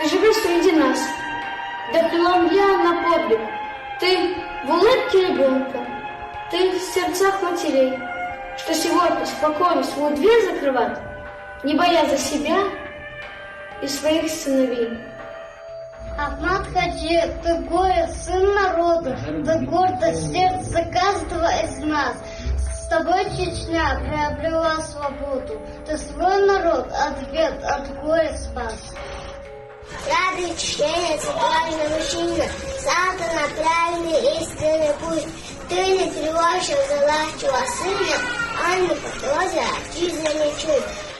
Ты живешь среди нас, да преломля на подвиг. Ты в улыбке ребенка, ты в сердцах матерей, что сегодня спокойно свою дверь закрывать, не боясь за себя и своих сыновей. Ахмат Хаджи, ты горе, сын народа, ты гордость сердца каждого из нас. С тобой Чечня приобрела свободу, ты свой народ от горя спас. Радует чтение церковного мужчина, сам ты на правильный истинный путь. Ты не тревожишь взялачего сына, а не потрозя Яржийначу.